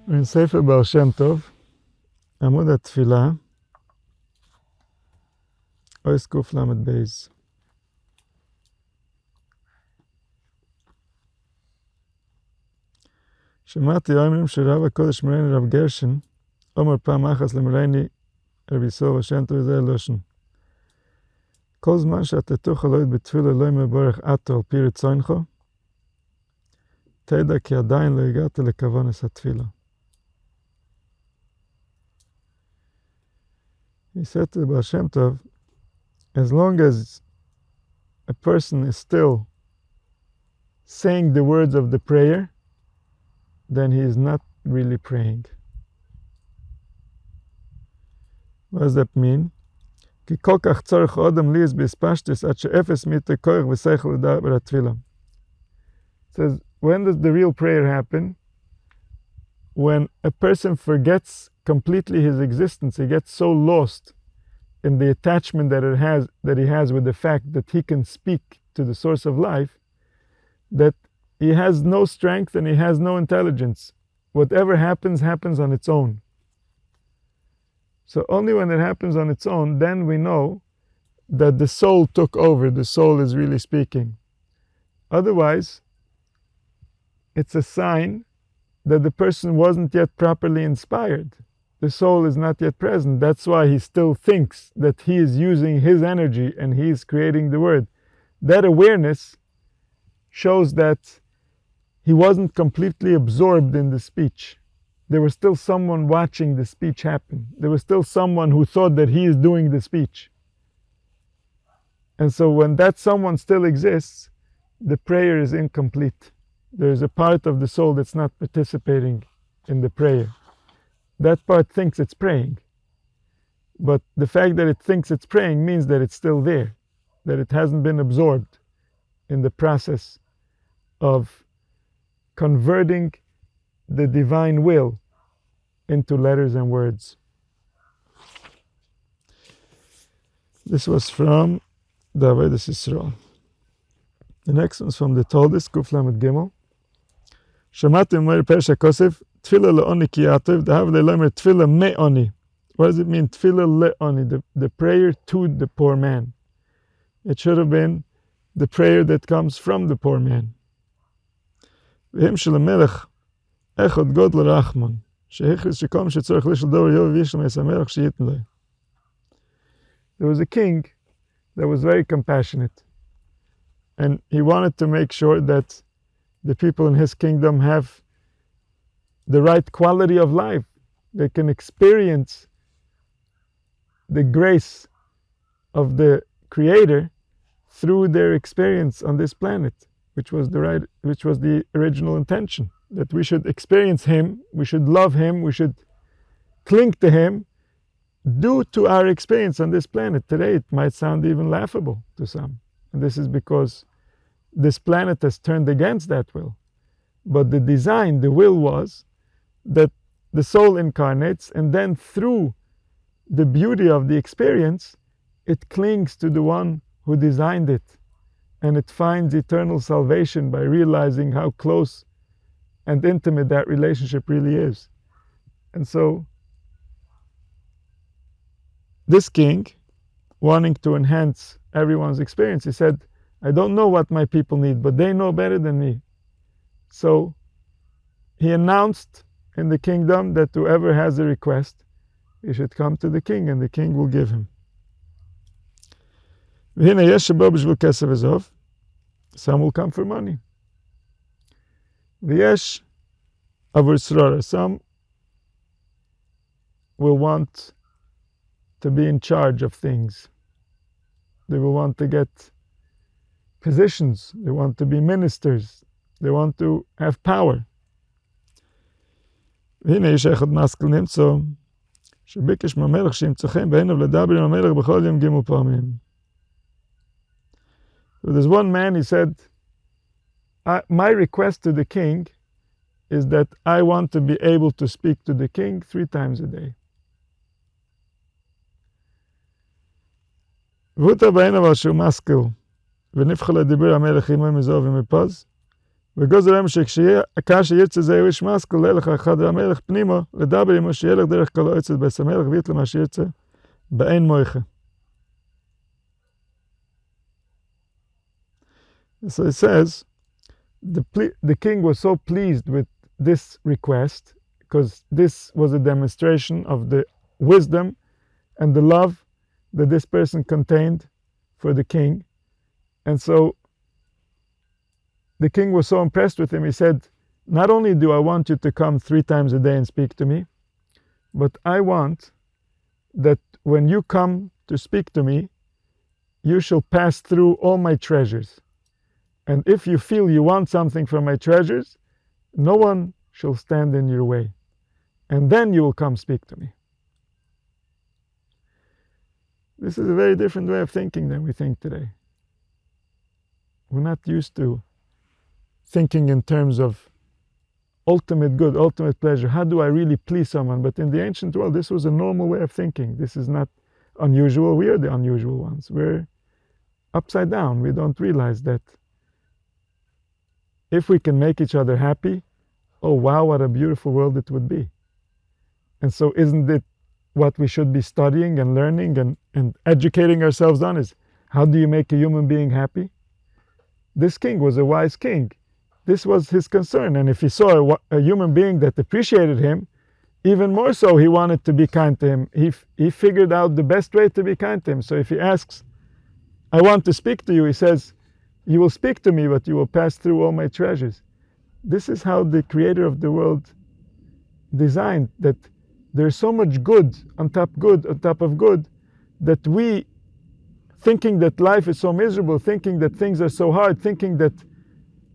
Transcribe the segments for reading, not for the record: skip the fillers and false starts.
in Sefer Baal Shem Tov, עמוד התפילה, אויס קוף למד בייז. שמעתי אומרים שרב הקודש מרני רב גרשן, אומר פעם אחת למרני רבי סובה שם טוב זה לושן. כל זמן שאתה תוכל להיות בתפילה לא מברך עתו על פי רצונך, תדע כי עדיין לא הגעת לכוונס התפילה. He said to the Baal Shem Tov, as long as a person is still saying the words of the prayer, then he is not really praying. What does that mean? כי כל כך צורך אדם ליז בהספשטס עד שאפס מיתה כוח ושכל לדבר התפילה. It says, when does the real prayer happen? When a person forgets completely his existence, he gets so lost in the attachment that he has with the fact that he can speak to the source of life, that he has no strength and he has no intelligence. Whatever happens, happens on its own. So only when it happens on its own, then we know that the soul took over, the soul is really speaking. Otherwise, it's a sign that the person wasn't yet properly inspired. The soul is not yet present. That's why he still thinks that he is using his energy and he is creating the word. That awareness shows that he wasn't completely absorbed in the speech. There was still someone watching the speech happen. There was still someone who thought that he is doing the speech. And so when that someone still exists, the prayer is incomplete. There is a part of the soul that's not participating in the prayer. That part thinks it's praying. But the fact that it thinks it's praying means that it's still there, that it hasn't been absorbed in the process of converting the divine will into letters and words. This was from the Avodas Yisrael. The next one is from the Toldos, Kuf Lamed Gimel. שמעתי אומר פרש הכוסף, תפילה לעוני כי יעטוב, דהב ללמר תפילה מעוני. What does it mean, תפילה לעוני? The prayer to the poor man. It should have been the prayer that comes from the poor man. והם של המלך, אחד גודל רחמן, שהכריז שכל מי שצורך לשל דור יוב וישל מייס המלך שייתן לו. There was a king that was very compassionate, and he wanted to make sure that the people in his kingdom have the right quality of life. They can experience the grace of the Creator through their experience on this planet, which was the original intention. That we should experience Him, we should love Him, we should cling to Him due to our experience on this planet. Today it might sound even laughable to some. And this is because this planet has turned against that will. But the design, the will was that the soul incarnates, and then through the beauty of the experience, it clings to the one who designed it. And it finds eternal salvation by realizing how close and intimate that relationship really is. And so, this king, wanting to enhance everyone's experience, he said, I don't know what my people need, but they know better than me. So he announced in the kingdom that whoever has a request, he should come to the king and the king will give him. Some will come for money. Some will want to be in charge of things. They will want to get positions, they want to be ministers, they want to have power. והנה יש אחד משכיל נמצוא, שביקש מהמלך שימצא חן בעיניו לדבר עם המלך בכל יום ג' פעמים. So there's one man, he said, my request to the king is that I want to be able to speak to the king 3 times a day. והוא טע בעיניו על שהוא משכיל, ונבחר לדיבר המלך עמו מזוב ומפז, וגוזר להם שכאשר ירצה זהו איש משכל, ללך אחד המלך פנימו, לדבר עמו שילך דרך כל העצת בית המלך, וית למה שירצה, באין מויכה. So it says, the king was so pleased with this request, because this was a demonstration of the wisdom and the love that this person contained for the king. And so the king was so impressed with him, he said, not only do I want you to come 3 times a day and speak to me, but I want that when you come to speak to me, you shall pass through all my treasures. And if you feel you want something from my treasures, no one shall stand in your way. And then you will come speak to me. This is a very different way of thinking than we think today. We're not used to thinking in terms of ultimate good, ultimate pleasure. How do I really please someone? But in the ancient world, this was a normal way of thinking. This is not unusual. We are the unusual ones. We're upside down. We don't realize that if we can make each other happy, oh wow, what a beautiful world it would be. And so isn't it what we should be studying and learning and educating ourselves on, is how do you make a human being happy? This king was a wise king. This was his concern. And if he saw a human being that appreciated him, even more so he wanted to be kind to him. He figured out the best way to be kind to him. So if he asks, I want to speak to you, he says, you will speak to me, but you will pass through all my treasures. This is how the creator of the world designed, that there's so much good on top of good, that we, thinking that life is so miserable, thinking that things are so hard, thinking that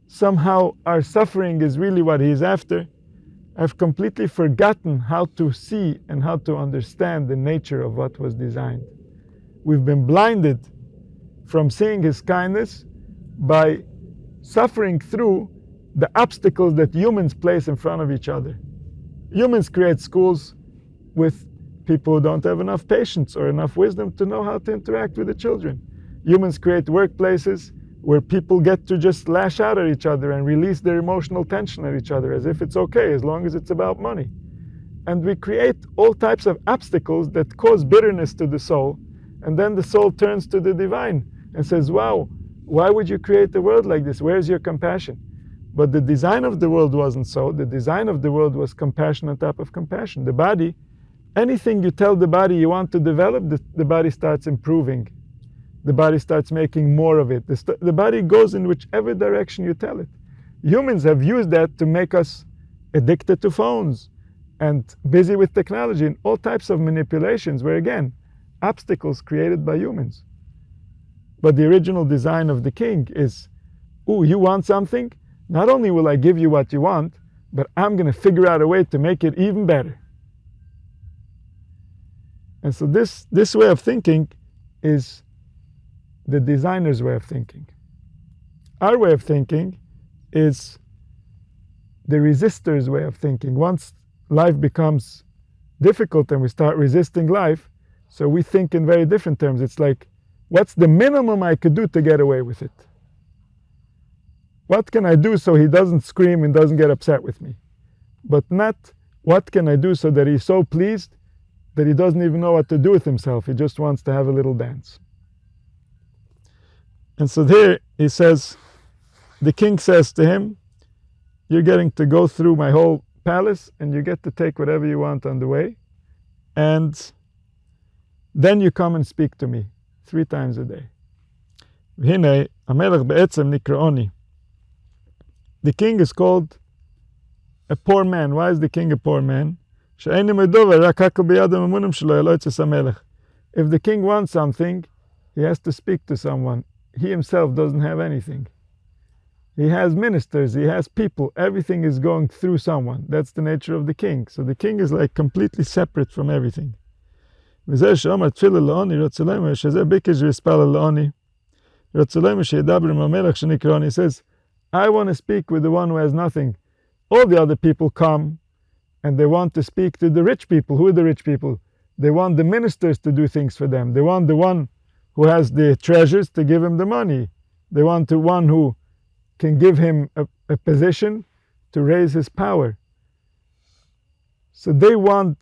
somehow our suffering is really what he's after, I've completely forgotten how to see and how to understand the nature of what was designed. We've been blinded from seeing his kindness by suffering through the obstacles that humans place in front of each other. Humans create schools with people who don't have enough patience or enough wisdom to know how to interact with the children. Humans create workplaces where people get to just lash out at each other and release their emotional tension at each other as if it's okay, as long as it's about money. And we create all types of obstacles that cause bitterness to the soul, and then the soul turns to the divine and says, wow, why would you create a world like this? Where's your compassion? But the design of the world wasn't so. The design of the world was compassion on top of compassion. The body, anything you tell the body you want to develop, the body starts improving. The body starts making more of it. The body goes in whichever direction you tell it. Humans have used that to make us addicted to phones and busy with technology and all types of manipulations where, again, obstacles created by humans. But the original design of the king is, ooh, you want something? Not only will I give you what you want, but I'm going to figure out a way to make it even better. And so this way of thinking is the designer's way of thinking. Our way of thinking is the resistor's way of thinking. Once life becomes difficult and we start resisting life, so we think in very different terms. It's like, what's the minimum I could do to get away with it? What can I do so he doesn't scream and doesn't get upset with me? But not, what can I do so that he's so pleased that he doesn't even know what to do with himself. He just wants to have a little dance. And so there he says, the king says to him, you're getting to go through my whole palace and you get to take whatever you want on the way. And then you come and speak to me 3 times a day. והנה, המלך בעצם נקרא עוני. The king is called a poor man. Why is the king a poor man? If the king wants something, he has to speak to someone. He himself doesn't have anything. He has ministers, he has people. Everything is going through someone. That's the nature of the king. So the king is like completely separate from everything. He says, I want to speak with the one who has nothing. All the other people come and they want to speak to the rich people. Who are the rich people? They want the ministers to do things for them. They want the one who has the treasures to give him the money. They want the one who can give him a position to raise his power. So they want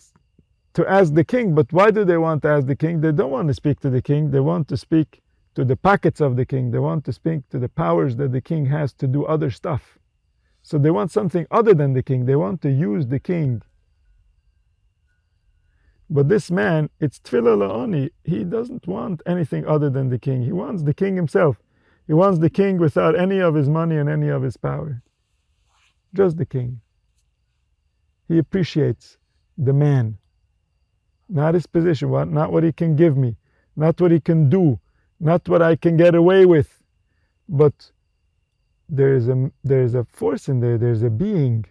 to ask the king, but why do they want to ask the king? They don't want to speak to the king. They want to speak to the pockets of the king. They want to speak to the powers that the king has to do other stuff. So they want something other than the king. They want to use the king. But this man, it's tefillah la'oni. He doesn't want anything other than the king. He wants the king himself. He wants the king without any of his money and any of his power. Just the king. He appreciates the man. Not his position, not what he can give me, not what he can do, not what I can get away with. But there is a force in there, there's a being.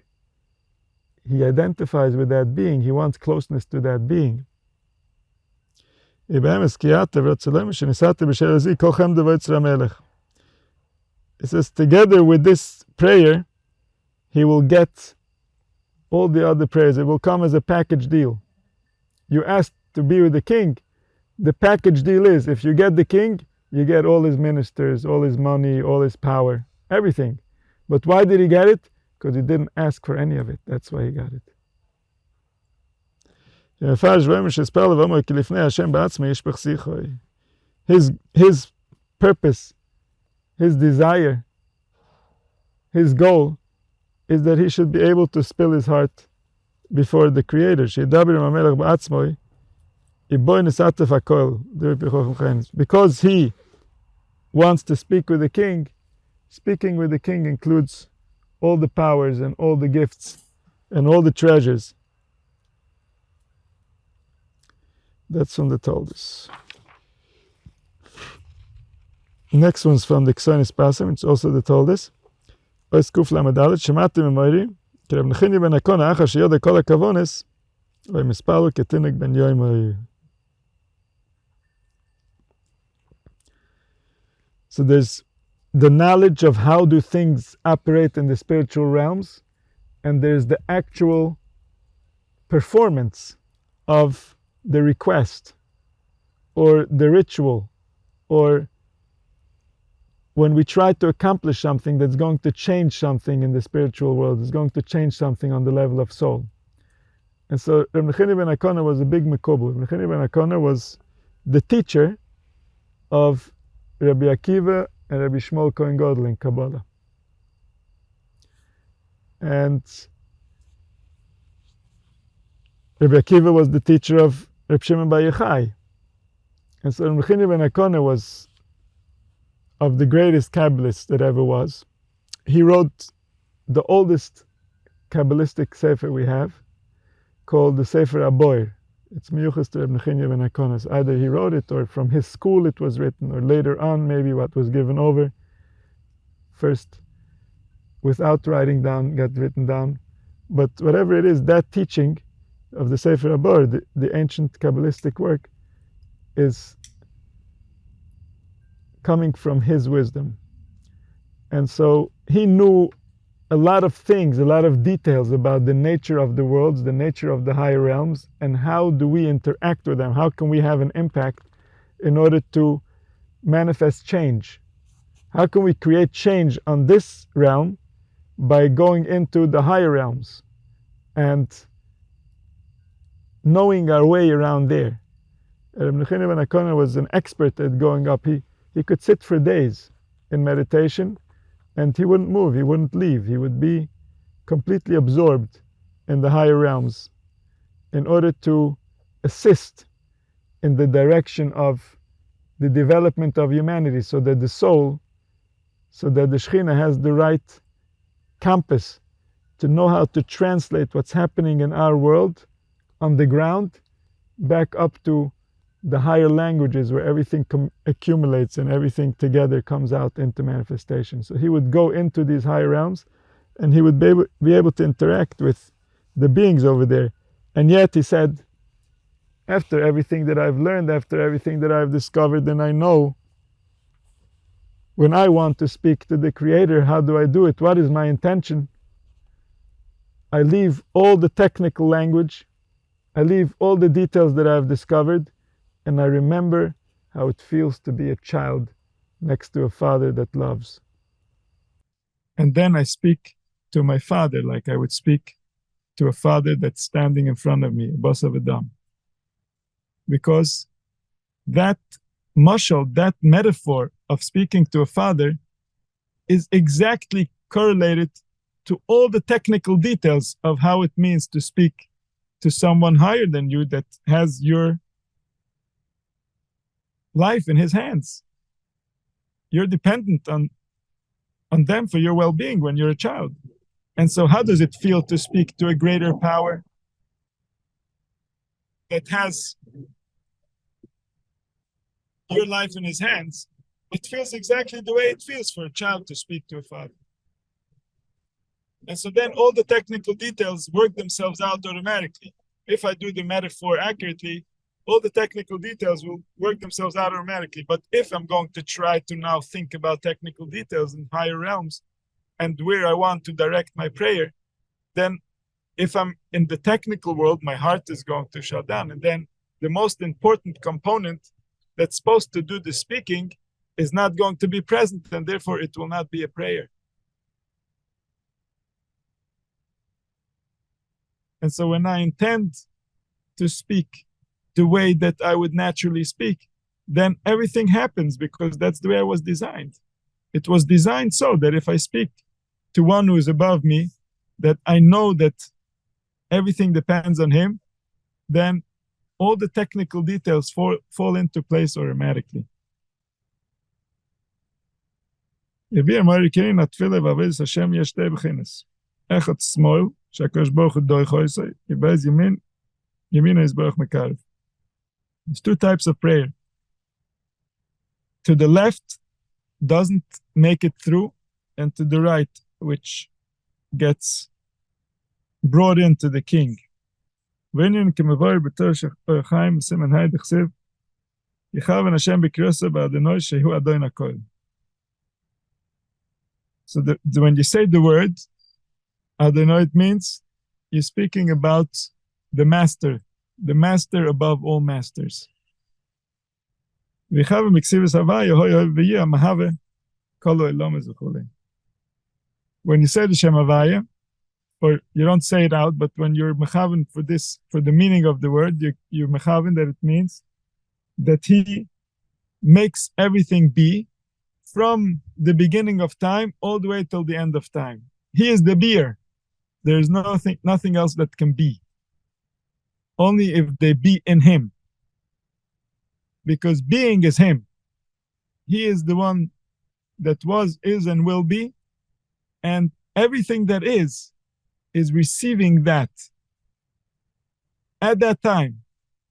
He identifies with that being. He wants closeness to that being. It says, together with this prayer, he will get all the other prayers. It will come as a package deal. You asked to be with the king. The package deal is, if you get the king, you get all his ministers, all his money, all his power, everything. But why did he get it? Because he didn't ask for any of it. That's why he got it. His purpose, his desire, his goal is that he should be able to spill his heart before the Creator. Because he wants to speak with the king, speaking with the king includes all the powers and all the gifts and all the treasures. That's from the Talmud. Next one's from the Ksonis Pasim, it's also the Talmud. Ois Kuf Lamed Aleph, Shemati Memori, כי רב נחמיה בן הקונה, אחר שיודע כל הכוונס, ומספר לו כתינוק בן יום. So there's the knowledge of how do things operate in the spiritual realms, and there's the actual performance of the request, or the ritual, or when we try to accomplish something that's going to change something in the spiritual world, it's going to change something on the level of soul. And so Reb Nachmani ben Akona was a big mekubal. Reb Nachmani ben Akona was the teacher of Rabbi Akiva and Rabbi Shmuel Kohen Gadol in Kabbalah. And Rabbi Akiva was the teacher of Reb Shimon bar Yochai. And so Reb Nachmani ben Akona was of the greatest Kabbalist that ever was. He wrote the oldest Kabbalistic Sefer we have, called the Sefer Aboir. It's Miyuchas to Reb Nachmani ben Akona. Either he wrote it, or from his school it was written, or later on maybe what was given over. First, without writing down, got written down. But whatever it is, that teaching of the Sefer Aboir, the ancient Kabbalistic work, is coming from his wisdom. And so he knew a lot of things, a lot of details about the nature of the worlds, the nature of the higher realms, and how do we interact with them? How can we have an impact in order to manifest change? How can we create change on this realm by going into the higher realms and knowing our way around there? Reb Nachmani ben Akona was an expert at going up. He could sit for days in meditation and he wouldn't move, he wouldn't leave. He would be completely absorbed in the higher realms in order to assist in the direction of the development of humanity, so that the soul, so that the Shekhinah has the right compass to know how to translate what's happening in our world on the ground back up to the higher languages where everything accumulates and everything together comes out into manifestation. So he would go into these higher realms and he would be able to interact with the beings over there. And yet he said, after everything that I've learned, after everything that I've discovered and I know, when I want to speak to the Creator, how do I do it? What is my intention? I leave all the technical language, I leave all the details that I've discovered, and I remember how it feels to be a child next to a father that loves. and then I speak to my father like I would speak to a father that's standing in front of me, a boss of Adam. Because that mashal, that metaphor of speaking to a father is exactly correlated to all the technical details of how it means to speak to someone higher than you that has your life in his hands. You're dependent on them for your well-being when you're a child. And so how does it feel to speak to a greater power that has your life in his hands? It feels exactly the way it feels for a child to speak to a father. And so then all the technical details work themselves out automatically. If I do the metaphor accurately, all the technical details will work themselves out automatically. But if I'm going to try to now think about technical details in higher realms and where I want to direct my prayer, then if I'm in the technical world, my heart is going to shut down. And then the most important component that's supposed to do the speaking is not going to be present, and therefore it will not be a prayer. And so when I intend to speak the way that I would naturally speak, then everything happens because that's the way I was designed. It was designed so that if I speak to one who is above me, that I know that everything depends on him, then all the technical details fall into place automatically. There's two types of prayer. To the left doesn't make it through, and to the right, which gets brought into the king. So when you say the word Adonai, it means you're speaking about the master above all masters. When you say the Shem Havaya, or you don't say it out, but when you're mechaven for the meaning of the word, you're mechaven that it means that he makes everything be from the beginning of time all the way till the end of time. He is the beer. There's nothing else that can be. Only if they be in him. Because being is him. He is the one that was, is, and will be. And everything that is receiving that at that time,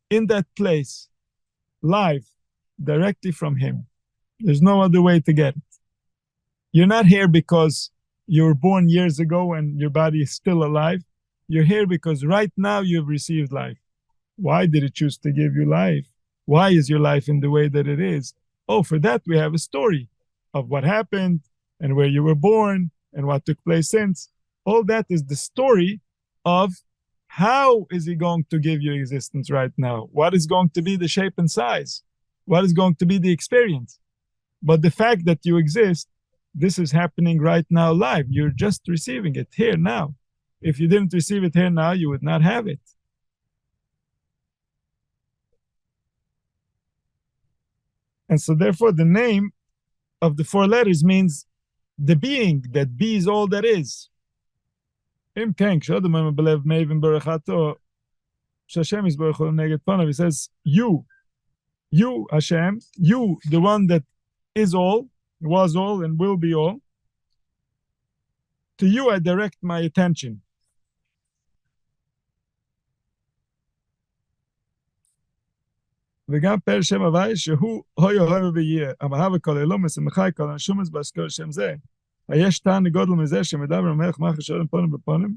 in that place, live, directly from him. There's no other way to get it. You're not here because you were born years ago and your body is still alive. You're here because right now you've received life. Why did it choose to give you life? Why is your life in the way that it is? Oh, for that we have a story of what happened and where you were born and what took place since. All that is the story of how is he going to give you existence right now? What is going to be the shape and size? What is going to be the experience? But the fact that you exist, this is happening right now live. You're just receiving it here now. If you didn't receive it here now, you would not have it. And so therefore the name of the four letters means the being that be is all that is. He says, you Hashem, you, the one that is all, was all, and will be all. To you I direct my attention. וגם פר שם הוואי שהוא הוי אוהב ויהיה, המהווה כל אלומס ומחי כל הנשומס באזכור שם זה. היש טעם גודל מזה שמדבר המלך מחר שואלים פונים בפונים.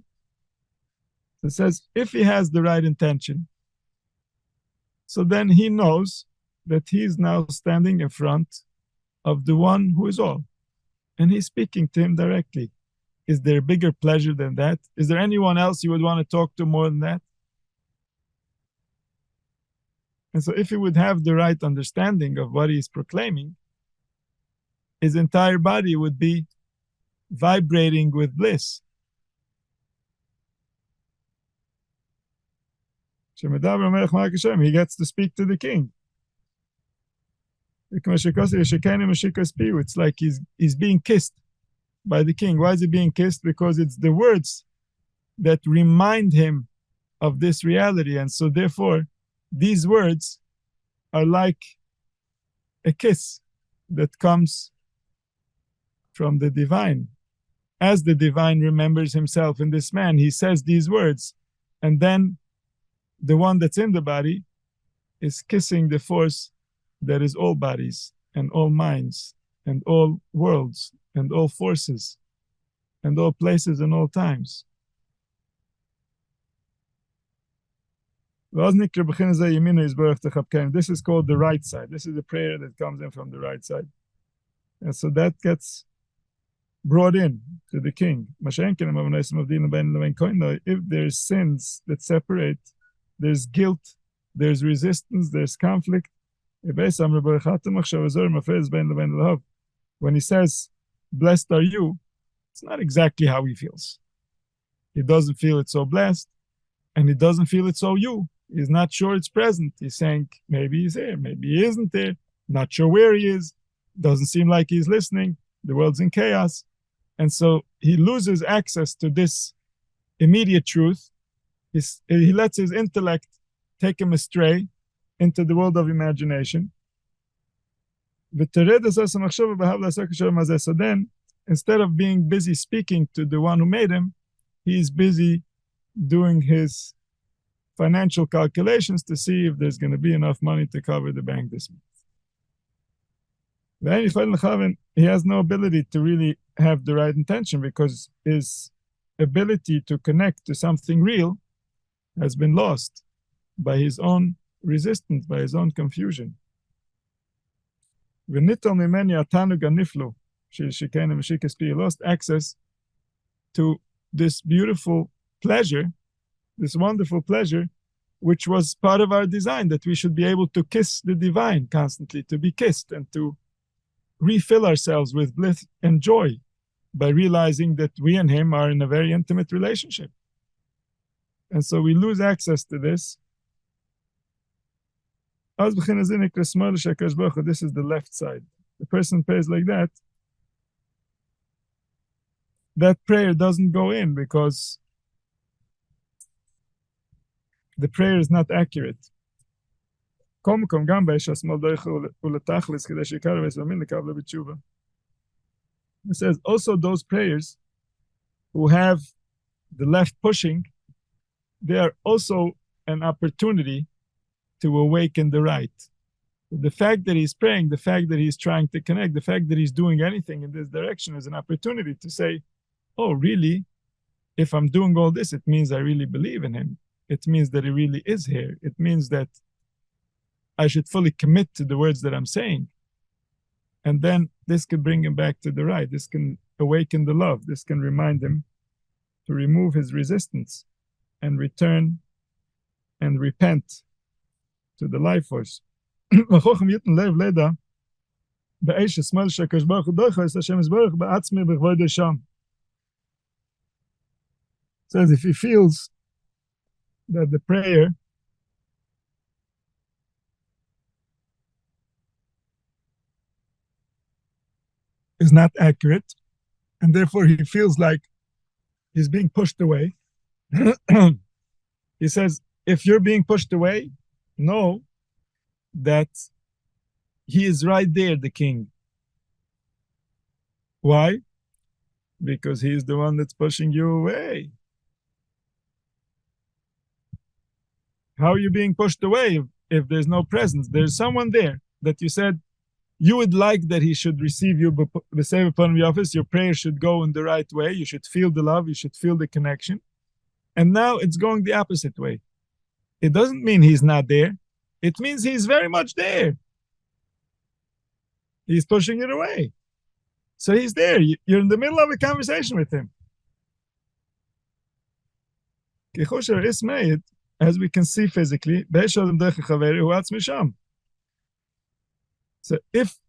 It says, if he has the right intention, so then he knows that he is now standing in front of the one who is all. And he's speaking to him directly. Is there a bigger pleasure than that? Is there anyone else you would want to talk to more than that? And so if he would have the right understanding of what he is proclaiming, his entire body would be vibrating with bliss. He gets to speak to the king. It's like he's being kissed by the king. Why is he being kissed? Because it's the words that remind him of this reality. And so therefore, these words are like a kiss that comes from the divine. As the divine remembers himself in this man, he says these words, and then the one that's in the body is kissing the force that is all bodies and all minds and all worlds and all forces and all places and all times. This is called the right side. This is the prayer that comes in from the right side. And so that gets brought in to the king. If there's sins that separate, there's guilt, there's resistance, there's conflict. When he says, blessed are you, it's not exactly how he feels. He doesn't feel it so blessed, and he doesn't feel it so you. He's not sure it's present. He's saying, maybe he's here, maybe he isn't there, not sure where he is, doesn't seem like he's listening, the world's in chaos. And so he loses access to this immediate truth. He lets his intellect take him astray into the world of imagination. So then, instead of being busy speaking to the one who made him, he's busy doing his financial calculations to see if there's going to be enough money to cover the bank this month. He has no ability to really have the right intention because his ability to connect to something real has been lost by his own resistance, by his own confusion. He lost access to this beautiful pleasure, this wonderful pleasure, which was part of our design, that we should be able to kiss the divine constantly, to be kissed and to refill ourselves with bliss and joy by realizing that we and him are in a very intimate relationship. And so we lose access to this. This is the left side. The person prays like that. That prayer doesn't go in because the prayer is not accurate. It says also those prayers who have the left pushing, they are also an opportunity to awaken the right. The fact that he's praying, the fact that he's trying to connect, the fact that he's doing anything in this direction is an opportunity to say, oh, really? If I'm doing all this, it means I really believe in him. It means that he really is here. It means that I should fully commit to the words that I'm saying. And then this could bring him back to the right. This can awaken the love. This can remind him to remove his resistance and return and repent to the life force. Says if he feels that the prayer is not accurate, and therefore he feels like he's being pushed away. He says, if you're being pushed away, know that he is right there, the king. Why? Because he is the one that's pushing you away. How are you being pushed away if there's no presence? There's someone there that you said you would like that he should receive you, the same upon your office. Your prayer should go in the right way. You should feel the love. You should feel the connection. And now it's going the opposite way. It doesn't mean he's not there. It means he's very much there. He's pushing it away. So he's there. You're in the middle of a conversation with him. As we can see physically, so if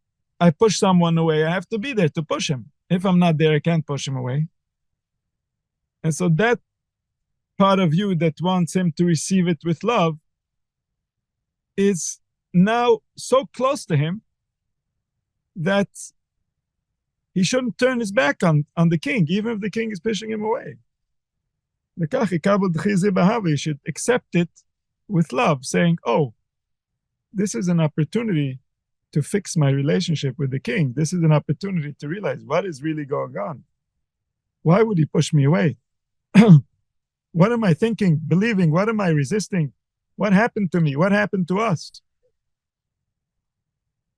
I push someone away, I have to be there to push him. If I'm not there, I can't push him away. And so that part of you that wants him to receive it with love is now so close to him that he shouldn't turn his back on the king, even if the king is pushing him away. You should accept it with love, saying, oh, this is an opportunity to fix my relationship with the king. This is an opportunity to realize what is really going on. Why would he push me away? What am I thinking, believing? What am I resisting? What happened to me? What happened to us?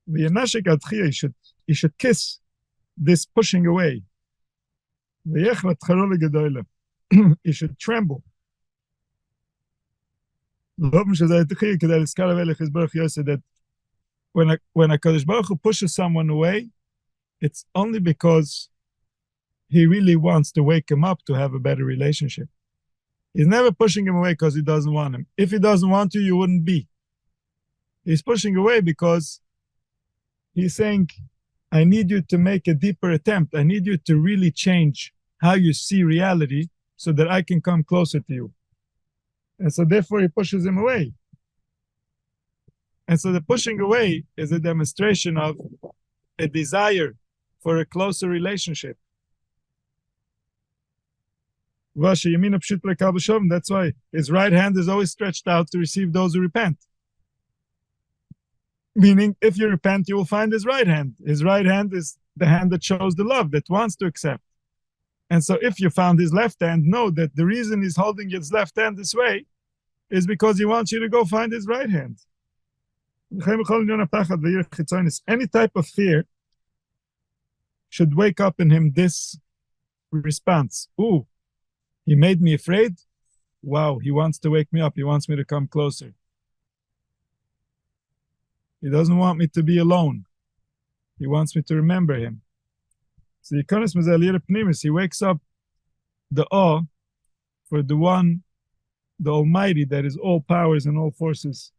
You should kiss this pushing away. You should tremble. That when a Kadosh Baruch Hu pushes someone away, it's only because he really wants to wake him up to have a better relationship. He's never pushing him away because he doesn't want him. If he doesn't want you, you wouldn't be. He's pushing away because he's saying, I need you to make a deeper attempt. I need you to really change how you see reality so that I can come closer to you. And so therefore he pushes him away. And so the pushing away is a demonstration of a desire for a closer relationship. That's why his right hand is always stretched out to receive those who repent. Meaning, if you repent, you will find his right hand. His right hand is the hand that shows the love, that wants to accept. And so if you found his left hand, know that the reason he's holding his left hand this way is because he wants you to go find his right hand. Any type of fear should wake up in him this response. Ooh, he made me afraid. Wow, he wants to wake me up. He wants me to come closer. He doesn't want me to be alone. He wants me to remember him. So he wakes up the awe for the one, the Almighty, that is all powers and all forces.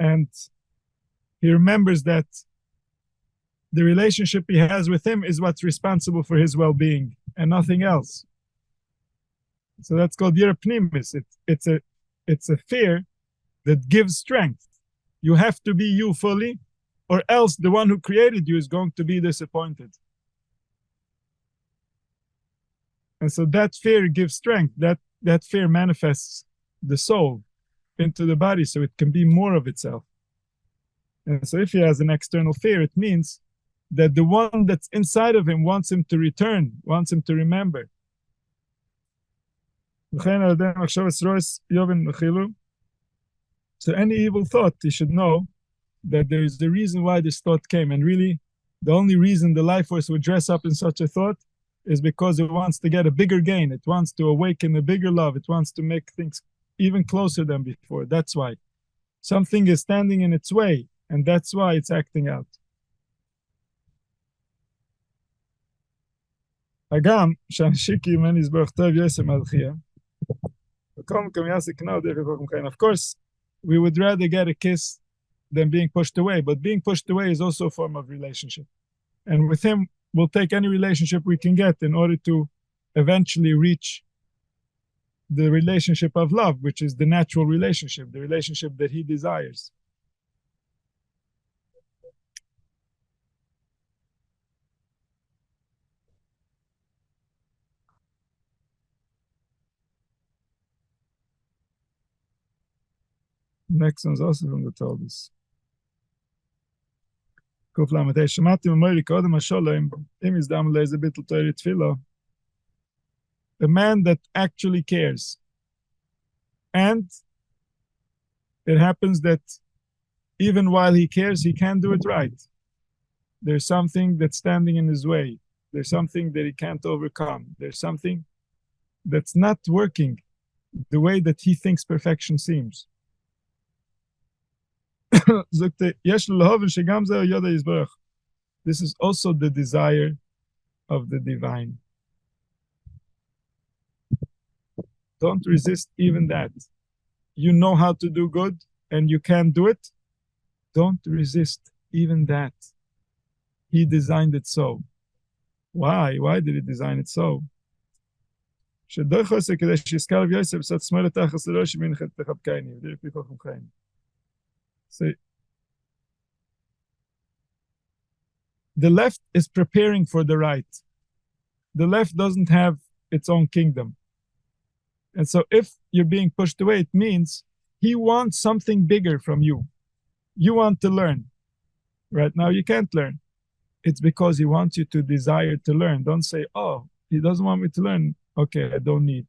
And he remembers that the relationship he has with him is what's responsible for his well-being and nothing else. So that's called Yira Pnimis. It's a fear that gives strength. You have to be you fully, or else the one who created you is going to be disappointed. And so that fear gives strength. That fear manifests the soul into the body so it can be more of itself. And so if he has an external fear, it means that the one that's inside of him wants him to return, wants him to remember. So any evil thought, he should know that there is the reason why this thought came. And really, the only reason the life force would dress up in such a thought is because it wants to get a bigger gain. It wants to awaken a bigger love. It wants to make things even closer than before. That's why. Something is standing in its way, and that's why it's acting out. Agam, Shanshiki Manis Barchtov Yosem Alchia. Of course, we would rather get a kiss than being pushed away, but being pushed away is also a form of relationship. And with him, we'll take any relationship we can get in order to eventually reach the relationship of love, which is the natural relationship, the relationship that he desires. Next one's also from the Talmud. A man that actually cares. And it happens that even while he cares, he can't do it right. There's something that's standing in his way. There's something that he can't overcome. There's something that's not working the way that he thinks perfection seems. This is also the desire of the divine. Don't resist even that. You know how to do good and you can't do it. Don't resist even that. He designed it so. Why? Why did he design it so? So the left is preparing for the right. The left doesn't have its own kingdom. And so if you're being pushed away, it means he wants something bigger from you. You want to learn. Right now you can't learn. It's because he wants you to desire to learn. Don't say, oh, he doesn't want me to learn. Okay, I don't need.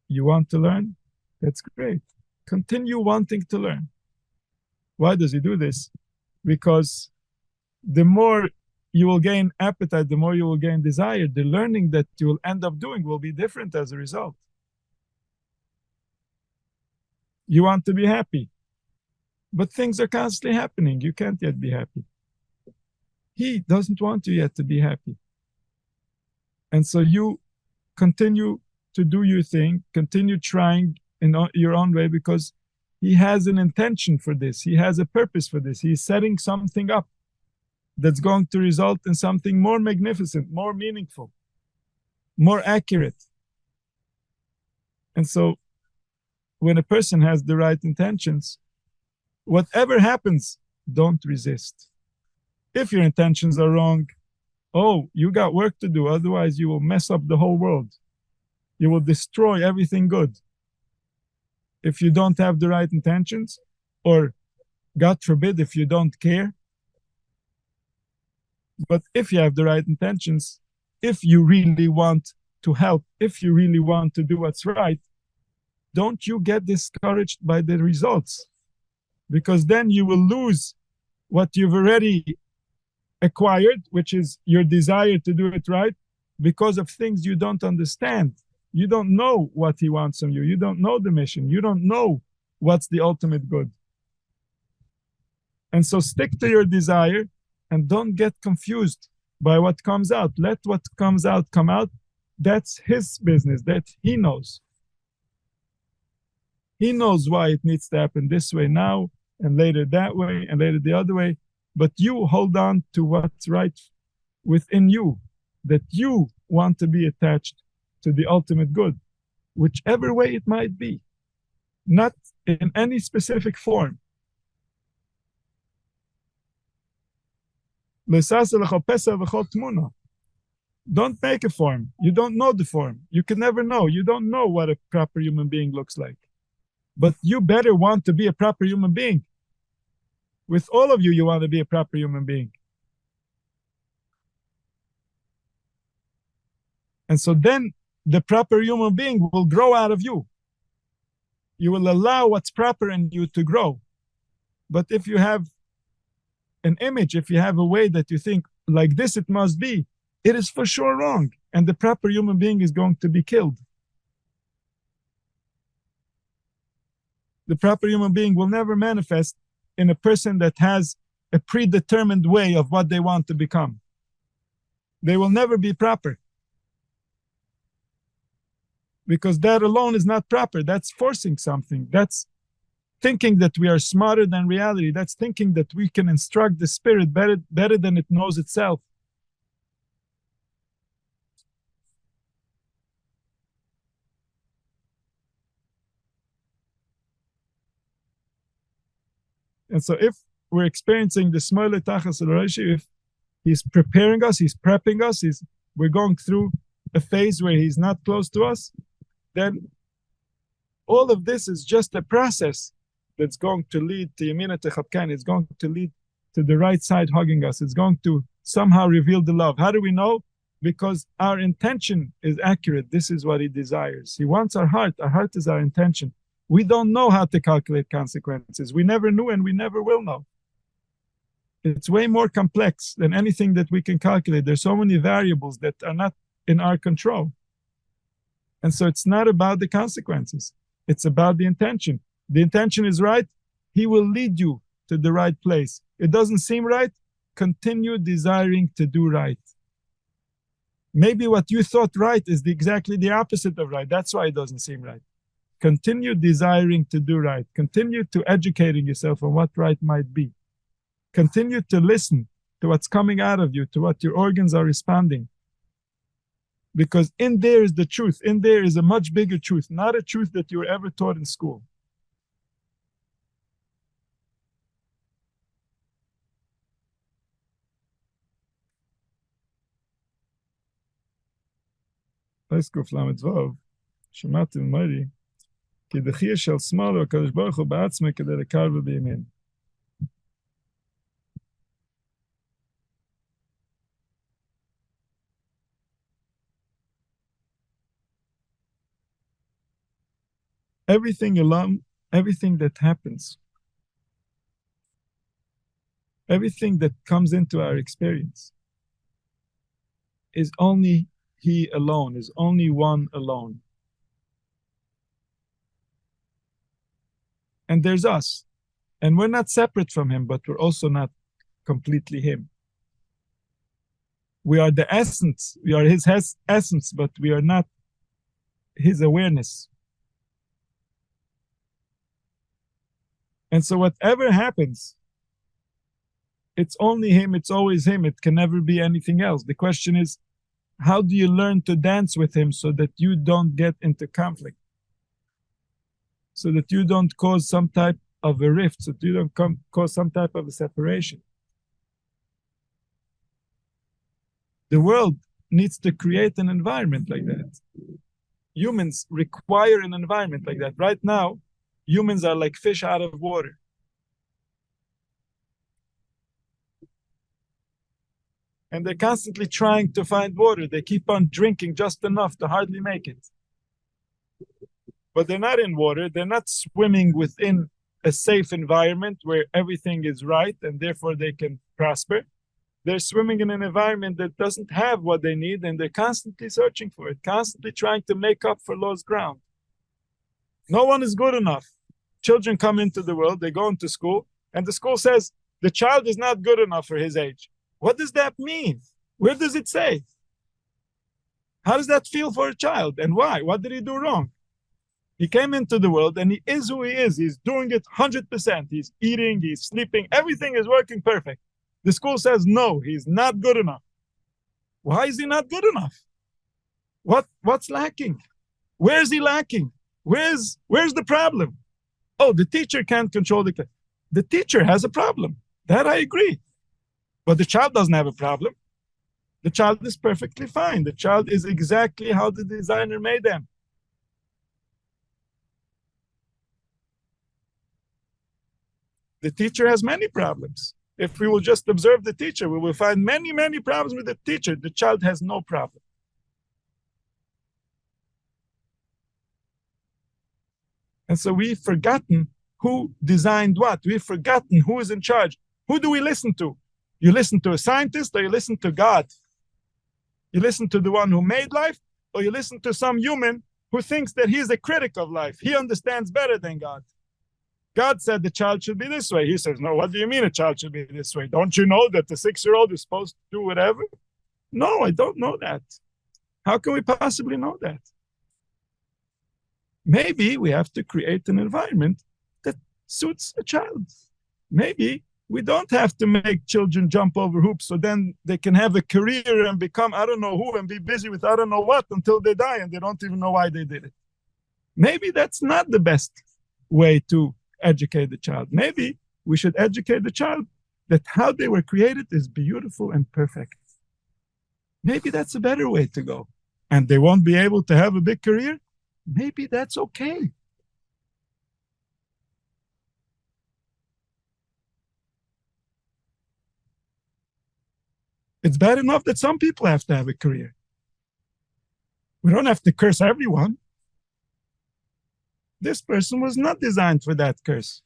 You want to learn? That's great. Continue wanting to learn. Why does he do this? Because the more you will gain appetite, the more you will gain desire. The learning that you will end up doing will be different as a result. You want to be happy, but things are constantly happening. You can't yet be happy. He doesn't want you yet to be happy. And so you continue to do your thing, continue trying in your own way, because he has an intention for this. He has a purpose for this. He's setting something up that's going to result in something more magnificent, more meaningful, more accurate. And so when a person has the right intentions, whatever happens, don't resist. If your intentions are wrong, oh, you got work to do, otherwise you will mess up the whole world. You will destroy everything good. If you don't have the right intentions, or God forbid, if you don't care. But if you have the right intentions, if you really want to help, if you really want to do what's right, don't you get discouraged by the results, because then you will lose what you've already acquired, which is your desire to do it right, because of things you don't understand. You don't know what he wants from you. You don't know the mission. You don't know what's the ultimate good. And so stick to your desire and don't get confused by what comes out. Let what comes out come out. That's his business. That he knows. He knows why it needs to happen this way now, and later that way, and later the other way. But you hold on to what's right within you, that you want to be attached to the ultimate good, whichever way it might be, not in any specific form. Don't make a form. You don't know the form. You can never know. You don't know what a proper human being looks like. But you better want to be a proper human being. With all of you, you want to be a proper human being. And so then the proper human being will grow out of you. You will allow what's proper in you to grow. But if you have an image, if you have a way that you think like this it must be, it is for sure wrong. And the proper human being is going to be killed. The proper human being will never manifest in a person that has a predetermined way of what they want to become. They will never be proper. Because that alone is not proper. That's forcing something. That's thinking that we are smarter than reality. That's thinking that we can instruct the spirit better than it knows itself. And so if we're experiencing the Smoile Tachas Roshi, if he's preparing us, he's prepping us, we're going through a phase where he's not close to us, then all of this is just a process that's going to lead to Yemina Techapkan. It's going to lead to the right side hugging us. It's going to somehow reveal the love. How do we know? Because our intention is accurate. This is what he desires. He wants our heart. Our heart is our intention. We don't know how to calculate consequences. We never knew and we never will know. It's way more complex than anything that we can calculate. There's so many variables that are not in our control. And so it's not about the consequences. It's about the intention. The intention is right. He will lead you to the right place. It doesn't seem right. Continue desiring to do right. Maybe what you thought right is exactly the opposite of right. That's why it doesn't seem right. Continue desiring to do right. Continue to educating yourself on what right might be. Continue to listen to what's coming out of you, to what your organs are responding. Because in there is the truth. In there is a much bigger truth, not a truth that you were ever taught in school. פסקוף ל"ו, שמעתי ומרי, כי דחייה של שמאל הוא הקדוש ברוך הוא בעצמו כדי לקרב בימין. Everything alone, everything that happens, everything that comes into our experience is only He alone, is only one alone. And there's us. And we're not separate from Him, but we're also not completely Him. We are the essence. We are His essence, but we are not His awareness. And so whatever happens, it's only Him, it's always Him, it can never be anything else. The question is, how do you learn to dance with Him so that you don't get into conflict? So that you don't cause some type of a rift, so that you don't cause some type of a separation. The world needs to create an environment like that. Humans require an environment like that. Right now, humans are like fish out of water. And they're constantly trying to find water. They keep on drinking just enough to hardly make it. But they're not in water. They're not swimming within a safe environment where everything is right and therefore they can prosper. They're swimming in an environment that doesn't have what they need, and they're constantly searching for it, constantly trying to make up for lost ground. No one is good enough. Children come into the world, they go into school, and the school says the child is not good enough for his age. What does that mean? Where does it say? How does that feel for a child? And why? What did he do wrong? He came into the world and he is who he is. He's doing it 100%. He's eating, he's sleeping, everything is working perfect. The school says, no, he's not good enough. Why is he not good enough? What's lacking? Where is he lacking? Where's the problem? Oh, the teacher can't control the class. The teacher has a problem. That I agree. But the child doesn't have a problem. The child is perfectly fine. The child is exactly how the designer made them. The teacher has many problems. If we will just observe the teacher, we will find many, many problems with the teacher. The child has no problem. And so we've forgotten who designed what. We've forgotten who is in charge. Who do we listen to? You listen to a scientist or you listen to God? You listen to the one who made life, or you listen to some human who thinks that he's a critic of life. He understands better than God. God said the child should be this way. He says, no, what do you mean a child should be this way? Don't you know that the 6-year-old is supposed to do whatever? No, I don't know that. How can we possibly know that? Maybe we have to create an environment that suits a child. Maybe we don't have to make children jump over hoops so then they can have a career and become I don't know who and be busy with I don't know what until they die and they don't even know why they did it. Maybe that's not the best way to educate the child. Maybe we should educate the child that how they were created is beautiful and perfect. Maybe that's a better way to go. And they won't be able to have a big career. Maybe that's okay. It's bad enough that some people have to have a career. We don't have to curse everyone. This person was not designed for that curse.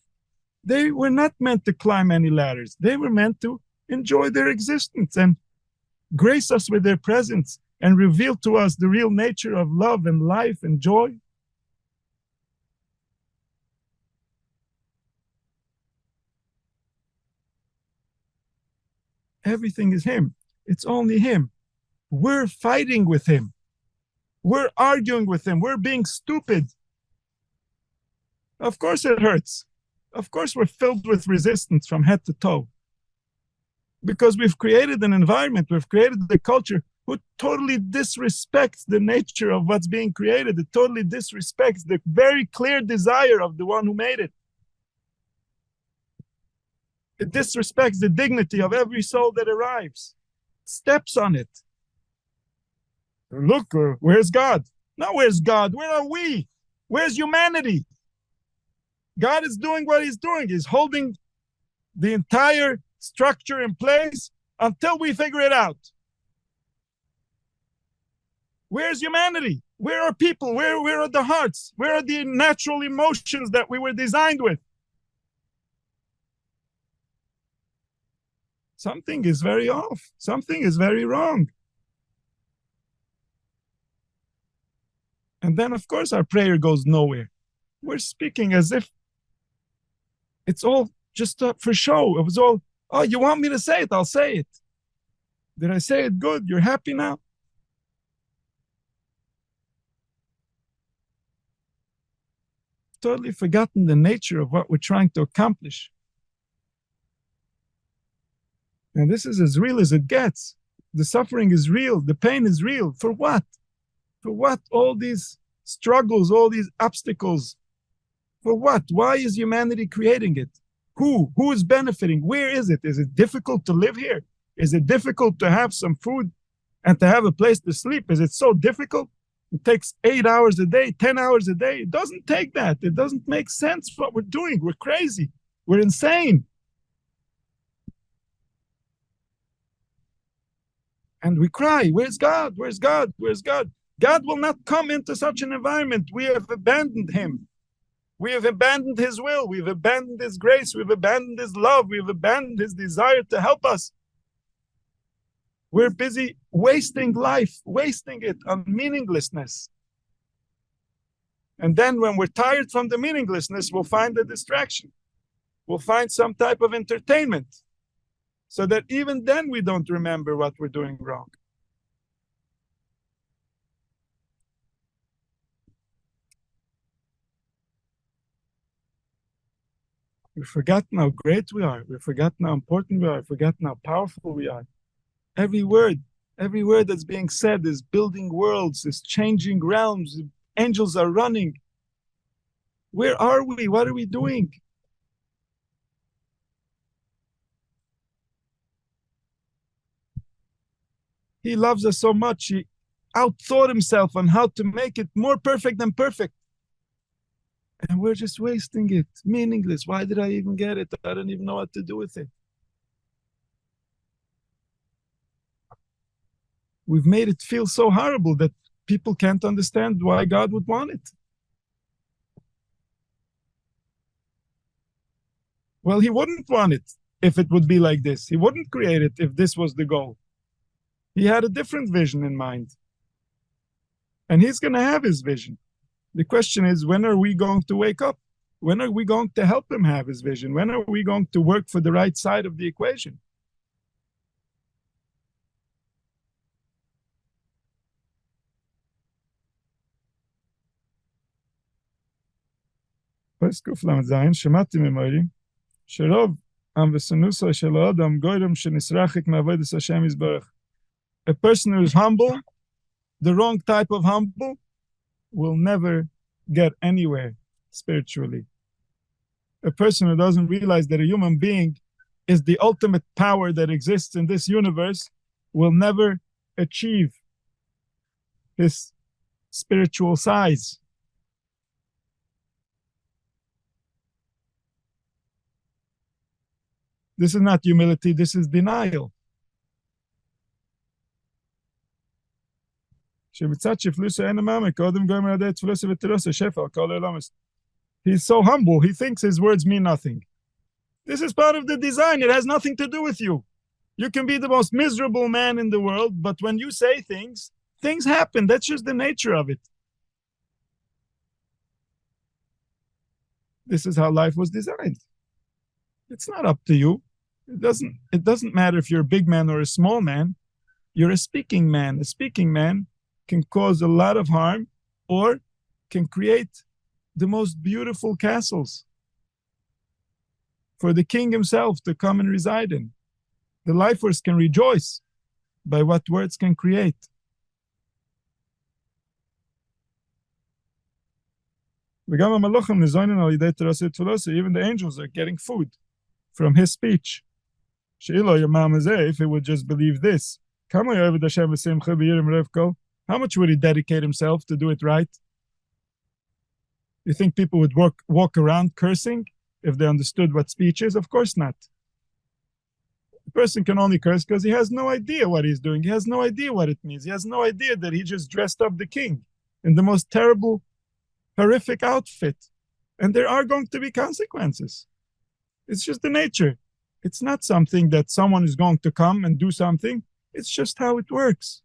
They were not meant to climb any ladders. They were meant to enjoy their existence and grace us with their presence and reveal to us the real nature of love and life and joy. Everything is Him. It's only Him. We're fighting with Him. We're arguing with Him. We're being stupid. Of course it hurts. Of course we're filled with resistance from head to toe. Because we've created an environment, we've created the culture who totally disrespects the nature of what's being created. It totally disrespects the very clear desire of the one who made it. It disrespects the dignity of every soul that arrives, steps on it. Look, where's God? No, where's God? Where are we? Where's humanity? God is doing what he's doing. He's holding the entire structure in place until we figure it out. Where's humanity? Where are people? Where are the hearts? Where are the natural emotions that we were designed with? Something is very off. Something is very wrong. And then, of course, our prayer goes nowhere. We're speaking as if it's all just for show. It was all, oh, you want me to say it? I'll say it. Did I say it good? You're happy now? Totally forgotten the nature of what we're trying to accomplish. And this is as real as it gets. The suffering is real. The pain is real. For what? For what? All these struggles, all these obstacles. For what? Why is humanity creating it? Who? Who is benefiting? Where is it? Is it difficult to live here? Is it difficult to have some food and to have a place to sleep? Is it so difficult? It takes 8 hours a day, 10 hours a day. It doesn't take that. It doesn't make sense what we're doing. We're crazy. We're insane. And we cry, where's God? Where's God? Where's God? God will not come into such an environment. We have abandoned him. We have abandoned his will. We've abandoned his grace. We've abandoned his love. We've abandoned his desire to help us. We're busy wasting life, wasting it on meaninglessness. And then when we're tired from the meaninglessness, we'll find a distraction. We'll find some type of entertainment, so that even then we don't remember what we're doing wrong. We've forgotten how great we are. We've forgotten how important we are. We've forgotten how powerful we are. Every word that's being said is building worlds, is changing realms. Angels are running. Where are we? What are we doing? He loves us so much. He outthought himself on how to make it more perfect than perfect. And we're just wasting it. Meaningless. Why did I even get it? I don't even know what to do with it. We've made it feel so horrible that people can't understand why God would want it. Well, he wouldn't want it if it would be like this. He wouldn't create it if this was the goal. He had a different vision in mind. And he's going to have his vision. The question is, when are we going to wake up? When are we going to help him have his vision? When are we going to work for the right side of the equation? שמעתי ממורי שרוב עם וסנוסו של האדם גורם שנשרחק מעבודת השם יתברך. A person who is humble, the wrong type of humble, will never get anywhere spiritually. A person who doesn't realize that a human being is the ultimate power that exists in this universe will never achieve his spiritual size. This is not humility, this is denial. He's so humble, he thinks his words mean nothing. This is part of the design. It has nothing to do with you. You can be the most miserable man in the world, but when you say things, things happen. That's just the nature of it. This is how life was designed. It's not up to you. It doesn't matter if you're a big man or a small man. You're a speaking man. A speaking man can cause a lot of harm or can create the most beautiful castles for the king himself to come and reside in. The life force can rejoice by what words can create. Even the angels are getting food from his speech. If he would just believe this, how much would he dedicate himself to do it right? You think people would walk around cursing if they understood what speech is? Of course not. A person can only curse because he has no idea what he's doing. He has no idea what it means. He has no idea that he just dressed up the king in the most terrible, horrific outfit. And there are going to be consequences. It's just the nature. It's not something that someone is going to come and do something. It's just how it works.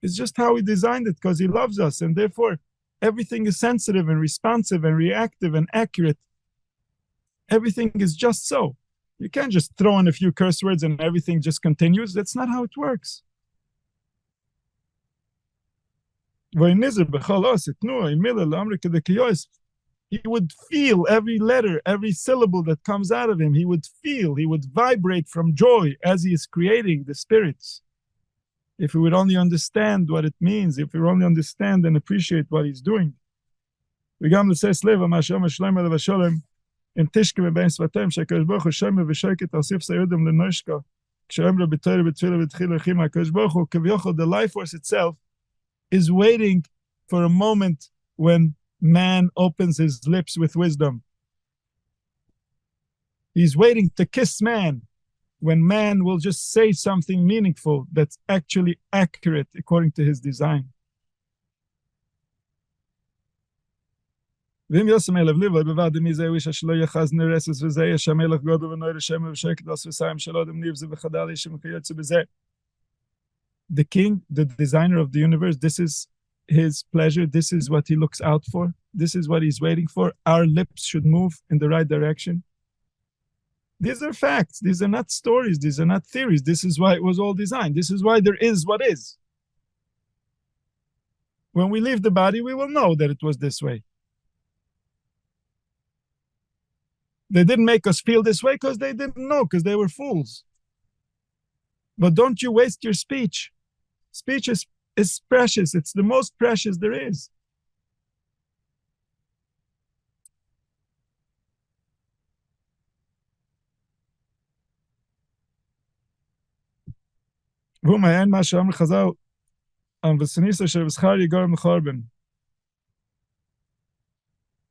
It's just how he designed it because he loves us. And therefore, everything is sensitive and responsive and reactive and accurate. Everything is just so. You can't just throw in a few curse words and everything just continues. That's not how it works. He would feel every letter, every syllable that comes out of him. He would vibrate from joy as he is creating the spirits. If he would only understand what it means, if he would only understand and appreciate what he's doing. אם תשקע מבין שפתיים שהקדוש ברוך הוא שומע ושוקט על ספסי יודם לנושקה כשאומר בתורה בתפילה בתחילה לחימה הקדוש ברוך הוא כביכול the life force itself is waiting for a moment when man opens his lips with wisdom. He's waiting to kiss man when man will just say something meaningful that's actually accurate according to his design. ואם יוסם אליו ליבו בבד מי זה איש שלא יחז נרסס וזה יש המלך גודל ונויר שם ושקט וסיים שלו דם ניב זה וחדל ישם כיוצא בזה. The king, the designer of the universe, this is his pleasure, this is what he looks out for, this is what he's waiting for. Our lips should move in the right direction. These are facts, these are not stories, these are not theories. This is why it was all designed. This is why there is what is. When we leave the body, we will know that it was this way. They didn't make us feel this way because they didn't know, because they were fools. But don't you waste your speech. Speech is precious. It's the most precious there is.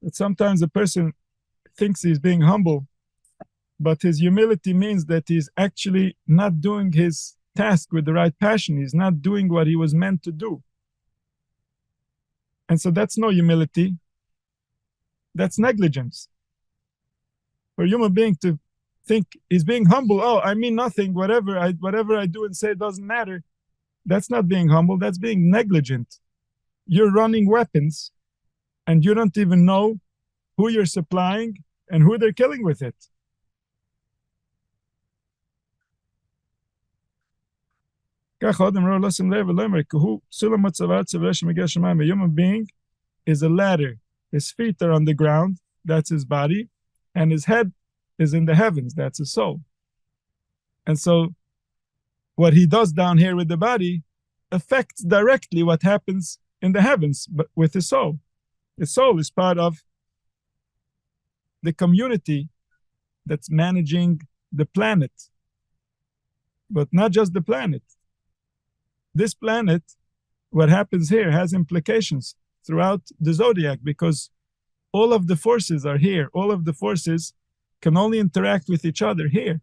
That sometimes a person thinks he's being humble, but his humility means that he's actually not doing his task with the right passion. He's not doing what he was meant to do. And so that's no humility. That's negligence. For a human being to think he's being humble, oh, I mean nothing, whatever I do and say doesn't matter. That's not being humble, that's being negligent. You're running weapons and you don't even know who you're supplying and who they're killing with it. A human being is a ladder. His feet are on the ground, that's his body, and his head is in the heavens, that's his soul. And so what he does down here with the body affects directly what happens in the heavens, but with his soul. His soul is part of the community that's managing the planet, but not just the planet. This planet, what happens here has implications throughout the zodiac, because all of the forces are here. All of the forces can only interact with each other here.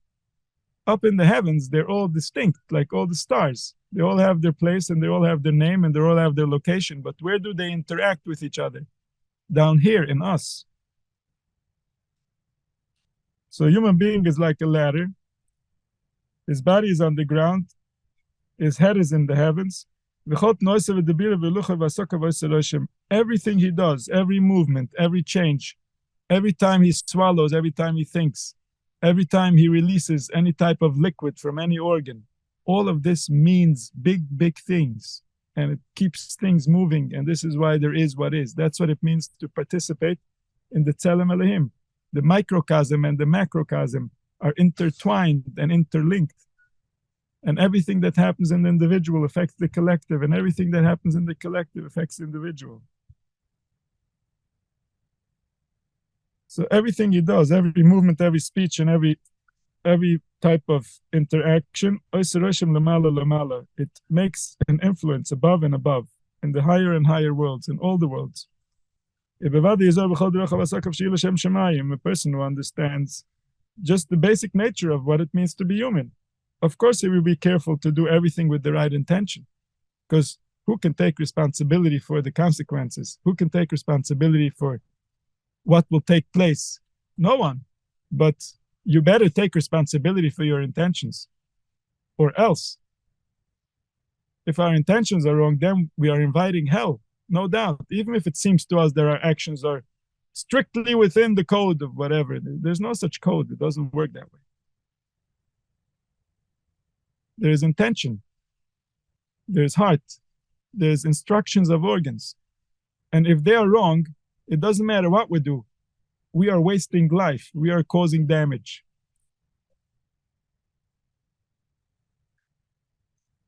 Up in the heavens, they're all distinct, like all the stars. They all have their place and they all have their name and they all have their location. But where do they interact with each other? Down here in us. So a human being is like a ladder. His body is on the ground. His head is in the heavens. Everything he does, every movement, every change, every time he swallows, every time he thinks, every time he releases any type of liquid from any organ, all of this means big, big things. And it keeps things moving. And this is why there is what is. That's what it means to participate in the Tzelem Elohim. The microcosm and the macrocosm are intertwined and interlinked. And everything that happens in the individual affects the collective, and everything that happens in the collective affects the individual. So everything he does, every movement, every speech, and every type of interaction, it makes an influence above and above, in the higher and higher worlds, in all the worlds. A person who understands just the basic nature of what it means to be human. Of course, he will be careful to do everything with the right intention, because who can take responsibility for the consequences? Who can take responsibility for what will take place? No one. But you better take responsibility for your intentions, or else, if our intentions are wrong, then we are inviting hell, no doubt. Even if it seems to us that our actions are strictly within the code of whatever, there's no such code. It doesn't work that way. There is intention, there's heart, there's instructions of organs. And if they are wrong, it doesn't matter what we do. We are wasting life. We are causing damage.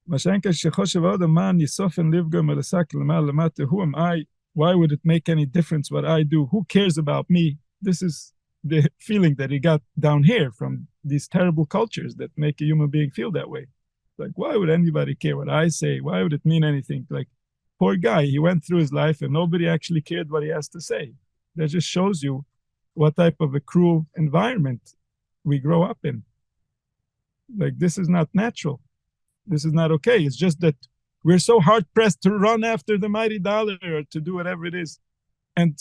Who am I? Why would it make any difference what I do? Who cares about me? This is the feeling that he got down here from these terrible cultures that make a human being feel that way. Like, why would anybody care what I say? Why would it mean anything? Like, poor guy, he went through his life and nobody actually cared what he has to say. That just shows you what type of a cruel environment we grow up in. Like, this is not natural. This is not okay. It's just that we're so hard-pressed to run after the mighty dollar or to do whatever it is. And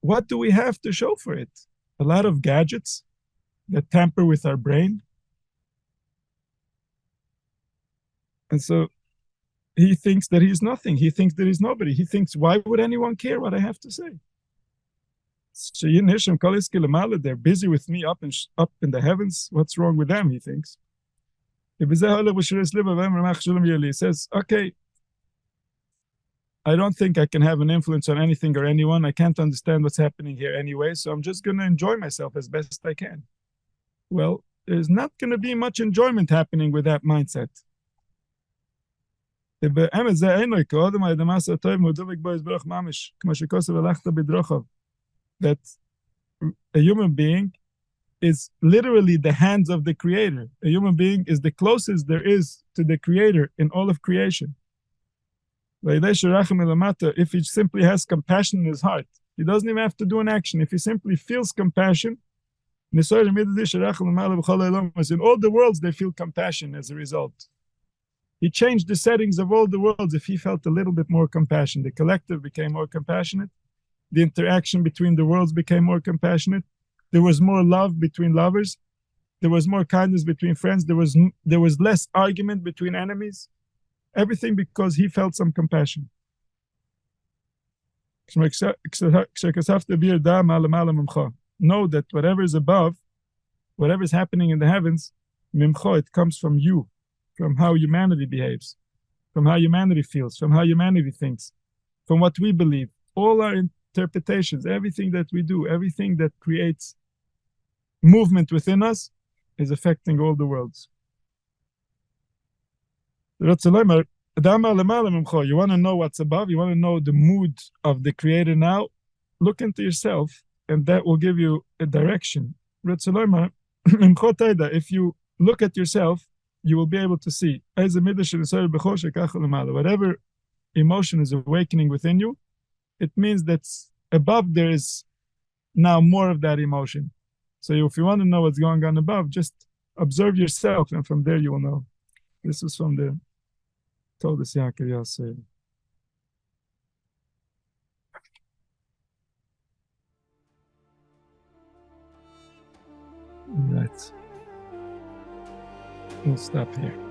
what do we have to show for it? A lot of gadgets that tamper with our brain. And so he thinks that he's nothing. He thinks that he's nobody. He thinks, why would anyone care what I have to say? They're busy with me up in the heavens. What's wrong with them, he thinks. He says, okay, I don't think I can have an influence on anything or anyone. I can't understand what's happening here anyway, so I'm just going to enjoy myself as best I can. Well, there's not going to be much enjoyment happening with that mindset. That a human being is literally the hands of the Creator. A human being is the closest there is to the Creator in all of creation. If he simply has compassion in his heart, he doesn't even have to do an action. If he simply feels compassion, in all the worlds they feel compassion as a result. He changed the settings of all the worlds if he felt a little bit more compassion. The collective became more compassionate. The interaction between the worlds became more compassionate. There was more love between lovers. There was more kindness between friends. There was less argument between enemies. Everything because he felt some compassion. Know that whatever is above, whatever is happening in the heavens, it comes from you, from how humanity behaves, from how humanity feels, from how humanity thinks, from what we believe. All our interpretations, everything that we do, everything that creates movement within us is affecting all the worlds. You want to know what's above, you want to know the mood of the Creator now, look into yourself and that will give you a direction. If you look at yourself, you will be able to see whatever emotion is awakening within you, it means that above there is now more of that emotion. So if you want to know what's going on above, just observe yourself and from there you will know. This is from the Todas Yakov Yosef. Right. We'll stop here.